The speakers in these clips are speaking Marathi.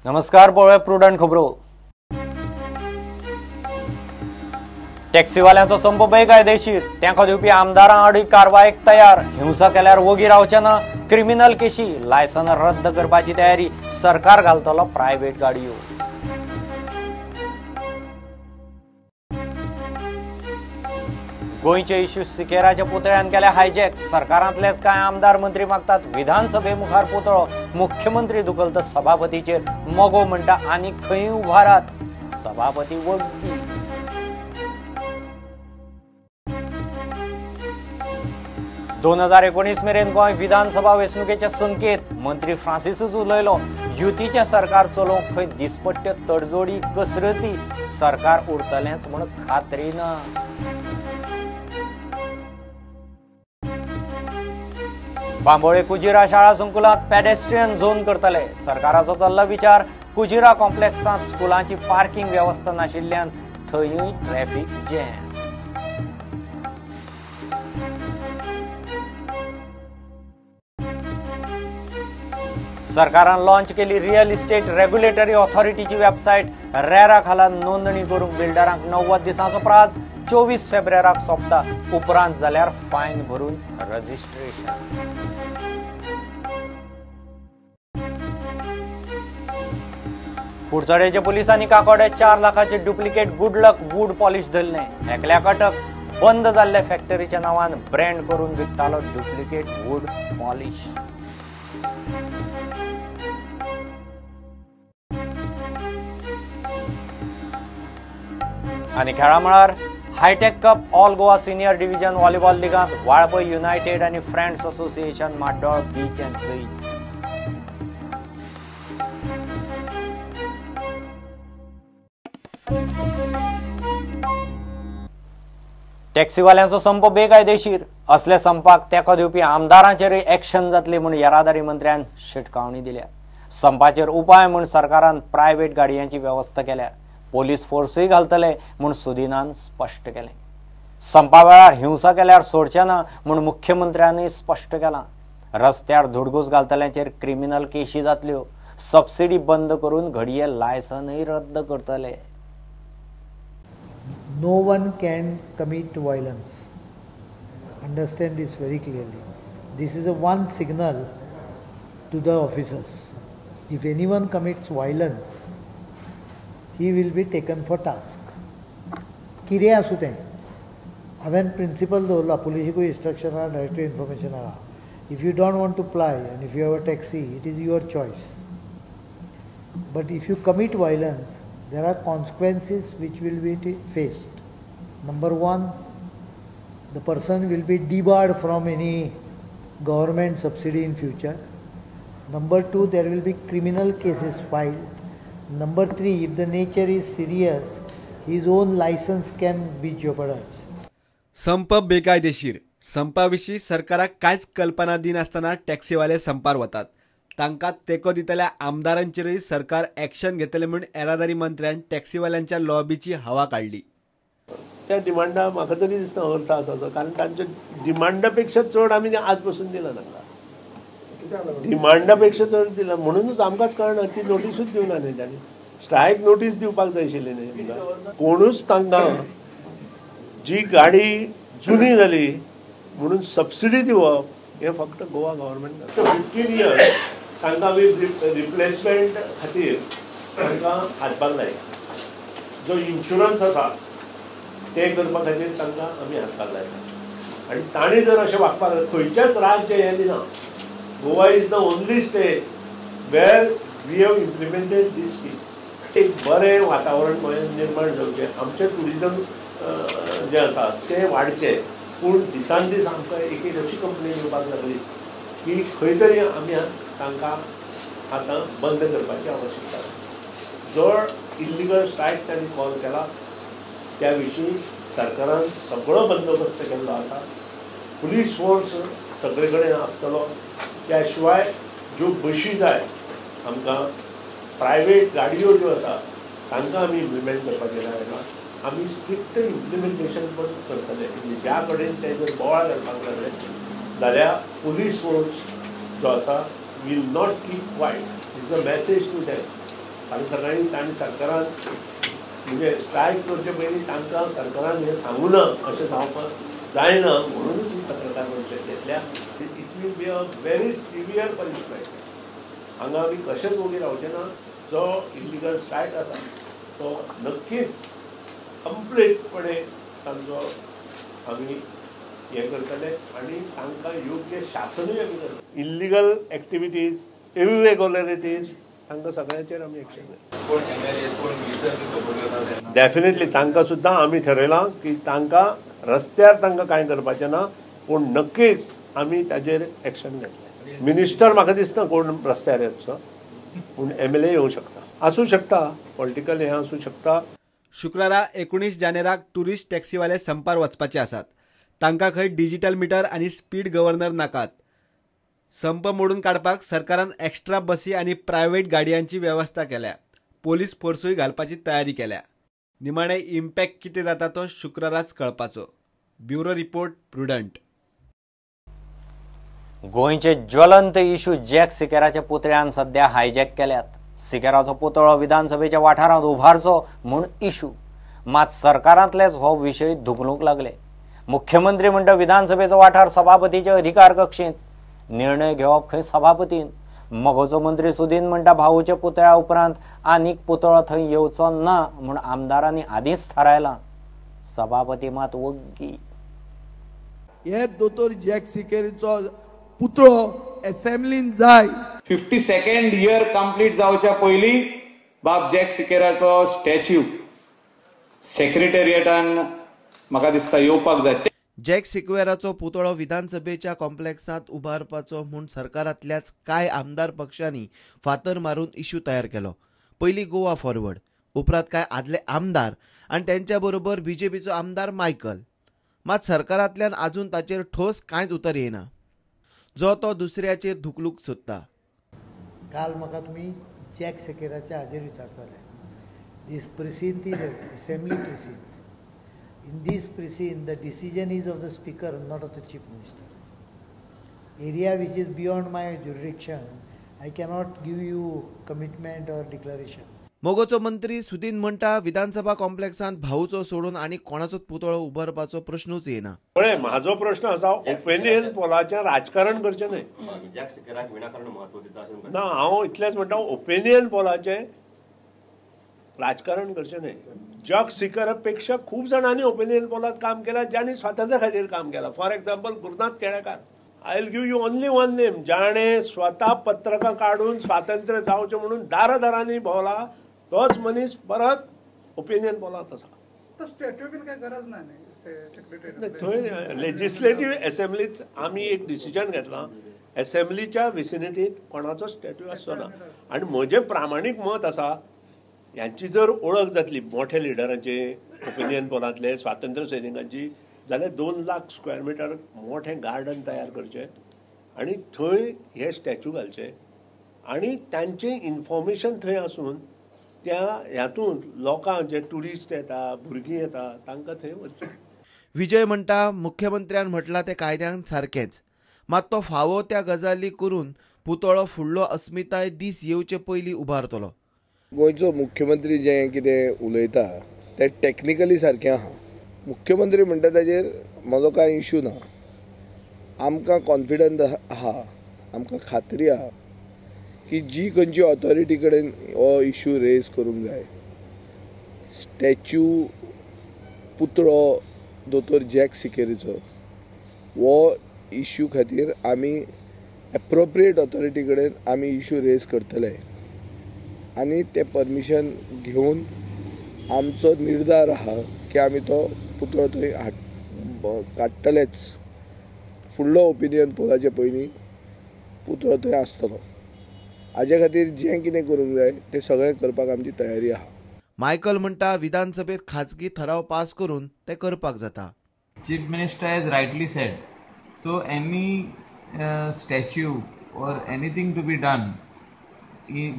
नमस्कार, पळोवया प्रुडंट खबरो। टॅक्सीवाल्यांचो संप बेकायदेशीर, तांकां दिवपी आमदारां आडी कारवायेक तयार। हिंसा केल्यार वोगी रावचे ना, क्रिमिनल केशी, लायसन रद्द करपाची तयारी, सरकार घालतलो प्रायव्हेट गाडयो। गोंयचे इश्यू सिकेराच्या पुतळ्यान केले हायजॅक, सरकारांतलेच कांय आमदार मंत्री मागतात विधानसभे मुखार पुतळो, मुख्यमंत्री दुखलत सभापतीचेर, मोगो म्हणटा आनी खंय उभारात, सभापती वग्गी। दोन 2019 मेरेन गोंय विधानसभा वेंचणुकेचे संकेत, मंत्री फ्रांसिसच उलयलो, युतीचें सरकार चलोवंक खंय दिसपट्ट्यो तडजोडी कसरती, सरकार उरतलेंच म्हूण खात्री ना। बांबोळे कुजिरा शाळा संकुलात पेडेस्ट्रियन झोन करतले, सरकाराचो चल्ला विचार, कुजिरा कॉम्प्लेक्सांत स्कुलांची पार्किंग वेवस्था नाशिल्ल्यान थंयय ट्रॅफिक जॅम। सरकारान लॉन्च केली रियल इस्टेट रेग्युलेटरी ऑथॉरिटीची वेबसायट, रेरा खाला नोंदणी करूंक बिल्डरांक 90 दिसांचो प्राझ, 24 फेब्रुवाराक सोंपता, उपरांत जाल्यार फायन भरून रजिस्ट्रेशन। कुडचडेचे पुलिसांनी काकोडे 4 लाखाचे डुप्लिकेट गुडलक वूड पॉलिश धरले, एकल्याक अटक, बंद जाल्ले फॅक्टरीच्या नांवान ब्रँड करून विकतालो डुप्लिकेट वूड पॉलिश। आनी खेळा मळार hitech cup all Goa senior division volleyball लिगांत वाळपय युनायटेड आनी फ्रेंड्स असोसिएशन माड्डोळ बीच जैत। टॅक्सीवाल्यांचो संप बेकायदेशीर, असले संपाक तेंको दिवपी आमदारांचेरय एक्शन जातली म्हूण येरादारी मंत्र्यान शिटकावणी दिल्या। संपाचेर उपाय म्हूण सरकारान प्रायव्हेट गाडयांची वेवस्था केल्या, पोलीस फोर्सय घालतले म्हूण सुदिनान स्पश्ट केलें। संपा वेळार हिंसा केल्यार सोडचे ना म्हूण मुख्यमंत्र्यांनी स्पश्ट केलां। रस्त्यार धुडगूस घालतल्यांचेर क्रिमिनल केशी जातल्यो, सबसिडी बंद करून घडये लायसनय रद्द करतले। No one can commit violence. Understand this very clearly. This is a one signal to the officers. If anyone commits violence, he will be taken for task. कितें आसूं तें हांवें प्रिंसिपल दवरला, पुलिसेकूय इंस्ट्रक्शन आहा, डायरेक्टर इन्फॉर्मेशन आहा. If you don't want to fly and if you have a taxi, it is your choice. But if you commit violence, there are consequences which will be faced. Number one, the person will be debarred from any government subsidy in future. Number two, there will be criminal cases filed. Number three, if the nature is serious, his own license can be jeopardized. संप बेकायदेशीर, संपाविशीं सरकाराक कांयच कल्पना दिनासतना टॅक्सीवाले संपार वतात, तांकां तेको दितल्या आमदारांचेरय सरकार एक्शन घेतले म्हूण येरादारी मंत्र्यान टॅक्सीवाल्यांच्या लॉबीची हवा काढली। त्या डिमांडा म्हाका तरी दिसता अर्थ आसा, कारण तांच्या डिमांडा पेक्षा चड आमी आज पासून दिला तांकां, डिमांडा पेक्षा चड दिला म्हणूनच आमकांच कळना ती नोटीसूच दिवना न्ही तांणी, स्ट्रायक नोटीस दिवपाक जाय आशिल्ली न्ही कोणूच तांकां। जी गाडी जुनी जाली म्हणून सबसिडी दिवप हे फक्त गोवा गव्हर्मेंट 15 इयर्स तांकां आमी रिप्लेसमेंट खातीर तांकां हाडपाक जाय, जो इन्शुरन्स आसा ते करपा खातीर तांकां आमी हाडपाक जाय। आनी तांणी जर अशें वागपाक खंयचेच राज्य हें दिना, Goa is the only state where we have implemented these schemes. एक बरें वातावरण निर्माण जावचें, आमचें ट्युरिजम जें आसा तें वाडचें, पूण दिसान दीस आमकां एक अशी कंपनी येवपाक लागली की खंय तरी आमी तांकां आतां बंद करपाची आवश्यकता आसा। जो इल्लिगल स्ट्रायक तांणी कॉल केला त्या विशीं सरकारान सगळो बंदोबस्त केल्लो आसा, पुलीस फोर्स सगळे कडेन आसतलो, त्या शिवाय ज्यो बशी जाय आमकां प्रायवेट गाडयो ज्यो आसा तांकां आमी इम्प्लिमेंट करपाचें लायला, आमी स्ट्रिक्ट इम्प्लिमेंटेशन पण करतले। ज्या कडेन ते जर बोवाळ घालपाक लागले जाल्यार पुलीस फोर्स जो आसा will not keep quiet. It's a message to them. फाल्यां सकाळीं तांणी सरकारान म्हणजे स्ट्रायक करचे पयलीं तांकां सरकारान हें सांगूं ना अशें जावपाक जायना म्हणूनच ही पत्रकार परिशद घेतल्या. It will be a very severe punishment. हांगा आमी कशेंच उबी रावचे ना. जो इलिगल स्ट्रायक आसा तो नक्कीच कंप्लीटपणे तांचो आमी हें करतले आनी तांकां योग्य शासनूय आमी करतले. इल्लिगल एक्टिविटीज, इरेग्युलरिटीज तांकां सगळ्यांचेर आमी एक्शन घेतले. डेफिनेटली तांकां सुद्दां आमी थरयलां की तांकां रस्त्यार तांकां कांय करपाचें ना, पूण नक्कीच आमी ताजेर एक्शन घेतलें. मिनिस्टर म्हाका दिसना कोण रस्त्यार येवचो, पूण MLA येवं शकता, आसूं शकता, पॉलिटिकल हें आसूं शकता. शुक्रारा 19 जानेराक टुरिस्ट टॅक्सीवाले संपार वचपाचे आसात. तांकां खंय डिजिटल मिटर आनी स्पीड गव्हर्नर नाकात. संप मोडून काडपाक सरकारान एक्स्ट्रा बसी आनी प्रायव्हेट गाडयांची वेवस्था केल्या. पोलीस फोर्सूय घालपाची तयारी केल्या. निमाणे इम्पॅक्ट कितें जाता तो शुक्राराच कळपाचो. Bureau report, prudent. गोंयचे ज्वलंत इशू जॅक सिकेराच्या पुतळ्यान सध्या हायजॅक केल्यात. सिकेराचो पुतळो विधानसभेच्या वाठारांत उभारचो म्हूण इशू. मात सरकारांतलेच हो विशय धुकलूंक लागले. मुख्यमंत्री म्हणटा विधानसभेचो वाठार सभापतीचे अधिकार कक्षेंत. निर्णय घेवप खंय सभापतीन. मगोचो मंत्री सुदीन म्हणटा भाऊच्या पुतळ्या उपरांत आनीक पुतळो थंय येवचो ना म्हूण आमदारांनी आदींच थारायलां. सभापती मात वग्गी. हे दोतोर जॅक सिकेरीचो पुतळो असेंब्लीन जाय. 52nd इयर कंप्लीट जावच्या पयलीं बाब जॅक सिकेराचो स्टॅच्यू सेक्रेटरिएटान म्हाका दिसता येवपाक जाय. जॅक सिक्वेराचो पुतळो विधानसभेच्या कॉम्प्लेक्सांत उबारपाचो म्हूण सरकारांतल्याच कांय आमदार पक्षांनी फातर मारून इशू तयार केलो. पयलीं गोवा फॉरवर्ड, उपरांत कांय आदले आमदार आनी त्यांच्या बरोबर BJPचो आमदार मायकल. मात सरकारांतल्यान आजून ताचेर ठोस कांयच उतर येना, जो तो दुसऱ्याचेर धुकलूंक सोदता. काल म्हाका तुमी जॅक सिकेराच्या हाजेर विचारताले. This precinct is assembly precinct. In this precinct, the decision is of the Speaker, not of the Chief Minister. Area which is beyond my jurisdiction, I cannot give you commitment or declaration. मोगोचो मंत्री सुदीन म्हणटा विधानसभा कॉम्प्लेक्सांत भाऊचो सोडून आनी कोणाचोच पुतळो उबारपाचो प्रश्नूच येना. पळय, म्हाजो प्रश्न आसा ओपिनियन पोलाचें राजकारण करचें न्हय. ना, हांव इतलेंच म्हणटा ओपिनियन पोलाचें राजकारण करचें न्हय. जॅक सिकेरा पेक्षा खूब जाणांनी ओपिनियन पोलात काम केलां ज्यांनी स्वातंत्र्या खातीर काम केलां. For example Gurunath Kelekar. I will give you only one name. जाणें स्वता पत्रकां काडून स्वातंत्र्य जावचें म्हणून दारादारांनी भोंवला, तोच मनीस परत ओपिनियन पोलांत आसा. थंय लेजिस्लेटिव्ह असेंब्लीत आमी एक डिसिजन घेतलां. असेंब्लीच्या विसिनिटींत कोणाचो स्टॅच्यू आसचो ना. आनी म्हजें प्रामाणीक मत आसा, ह्यांची जर ओळख जातली मोठ्या लिडरांची, ओपिनियन पोलांतले स्वातंत्र्य सैनिकांची, जाल्यार 2 लाख स्क्वेअर मिटर मोठें गार्डन तयार करचें आनी थंय हे स्टॅच्यू घालचे आनी तांचें इन्फॉर्मेशन थंय आसून त्या ह्यातूंत लोकांक जे ट्युरिस्ट येता, भुरगीं येता, तांकां थंय वचचें. विजय म्हणटा मुख्यमंत्र्यान म्हटलां तें कायद्यान सारकेंच, मात तो फावो त्या गजाली करून पुतळो फुडलो अस्मिताय दीस येवचे पयलीं उबारतलो. गोंयचो मुख्यमंत्री जें कितें उलयता तें टॅक्निकली सारकें आहा. मुख्यमंत्री म्हणटा ताजेर म्हजो कांय इशू ना. आमकां कॉन्फिडन्स आहा, आमकां खात्री आहा की जी खंयची ऑथॉरिटी कडेन हो इशू रेज करूंक जाय, स्टॅच्यू पुतळो दोतोर जॅक सिकेरीचो, हो इशू खातीर आमी एप्रोप्रिएट ऑथॉरिटी कडेन आमी इशू रेज करतले आनी ते परमिशन घेवन आमचो निर्धार आहा की आमी तो पुतळो थंय काडटलेच. फुडलो ओपिनियन पोलाचे पयलीं पुतळो थंय आसतलो. हाजे खातीर जें कितें करूंक जाय तें सगळें करपाक आमची तयारी आहा. मायकल म्हणटा विधानसभेत खाजगी ठराव पास करून ते करपाक जाता. Chief Minister has rightly said, so any statue or anything to be done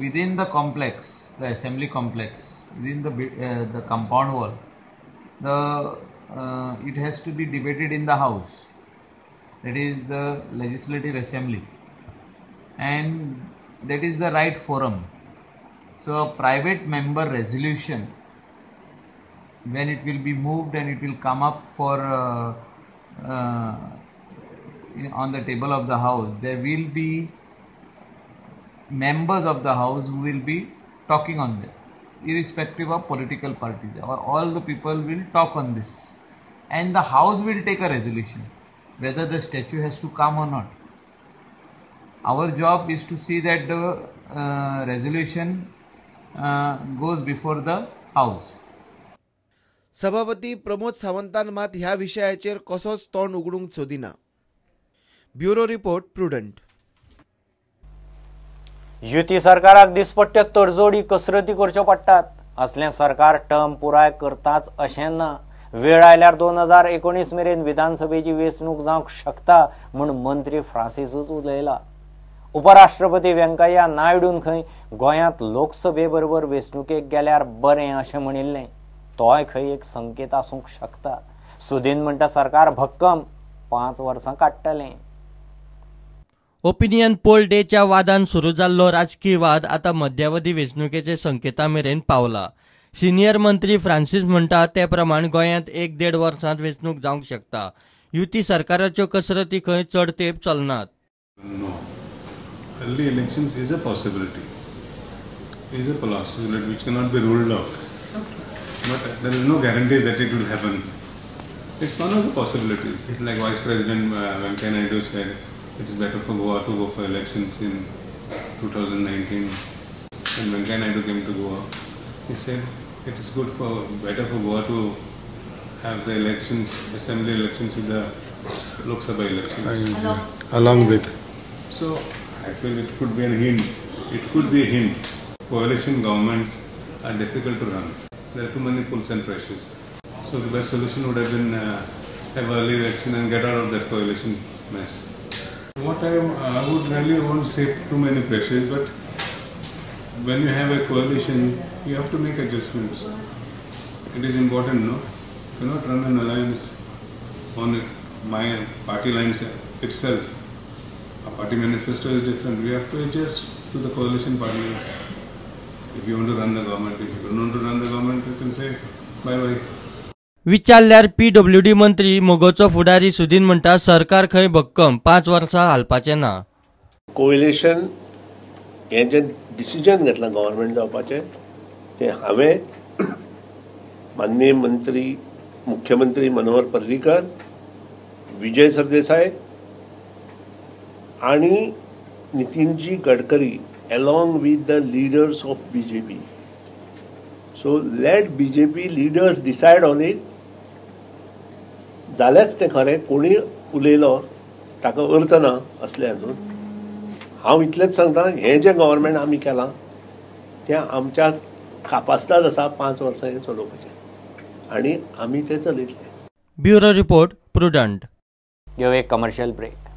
within the complex, the assembly complex, within the compound wall, it has to be debated in the house, that is the legislative assembly, and that is the right forum So a private member resolution, when it will be moved and it will come up for on the table of the house, there will be members of the house who will be talking on that, irrespective of political parties. All the people will talk on this, and the house will take a resolution whether the statue has to come or not. Our job is to see that the resolution goes before the house. सभापती प्रमोद सावंतान मात ह्या विशयाचेर कसोच तोंड उगडूंक सोदिना. Bureau report prudent. युती सरकाराक दिसपट्ट्यो तडजोडी कसरती करच्यो पडटात. असलें सरकार टर्म पुराय करताच अशें ना. वेळ आयल्यार 2019 मेरेन विधानसभेची वेंचणूक जावंक शकता म्हूण मंत्री फ्रांसीसच उलयला. उपराष्ट्रपती व्यंकय्या नायडून खंय गोंयांत लोकसभे बरोबर वेंचणुकेक गेल्यार बरें अशें म्हणिल्लें. तोय खंय एक संकेत आसूंक शकता. सुदीन म्हणटा सरकार भक्कम 5 वर्सां काडटलें. ओपिनियन पोल डेच्या वादान सुरू जाल्लो राजकीय वाद आता मध्यावधी वेंचणुकेचे संकेता मेरेन पावला. सिनियर मंत्री फ्रांसीस म्हणटा ते प्रमाण गोंयांत 1-1.5 वर्सांत वेंचणूक जावंक शकता. युती सरकाराच्यो कसरती खंय चड तेंप चलनात. Early elections is a possibility, which cannot be ruled out. But there is no guarantee that it will happen. It's one of the possibilities. Like Vice President Venkaiah Naidu said, it is better for Goa to go for elections in 2019. When Venkaiah Naidu came to Goa, he said it is better for Goa to have the elections, assembly elections with the Lok Sabha elections. Along with. So I feel it could be a hint. It could be a hint. Coalition governments are difficult to run. There are too many pulls and pressures. So the best solution would have been have early election and get out of that coalition mess. What I would really want to say, too many pressures, but when you have a coalition, you have to make adjustments. It is important, no? You cannot run an alliance on my party lines itself. A party manifesto is different. We have to adjust to the coalition partners. If you want to run the government, if you don't want to run the government, you can say bye-bye. विचारल्यार PWD मंत्री मोगोचो फुडारी सुदीन म्हणटा सरकार खंय भक्कम 5 वर्सां हालपाचें ना. कोएलिशन हें जें डिसिजन घेतलां गव्हर्मेंट जावपाचें तें हांवें माननीय मुख्यमंत्री मनोहर पर्रीकर, विजय सरदेसाय आणि Nitinji Gadkari along with the leaders of BJP. So let BJP leaders decide on it. जाल्याच तें खरें. कोणी उलयलो ताका अर्थ ना असले हातून. हांव इतलेंच सांगता, हें जें गव्हर्मेंट आमी केलां तें आमच्या कापास्ताद आसा 5 वर्सां हें चलोवपाचें आनी आमी तें चलयतले. Bureau report prudent. घेऊ एक कमर्शियल ब्रेक.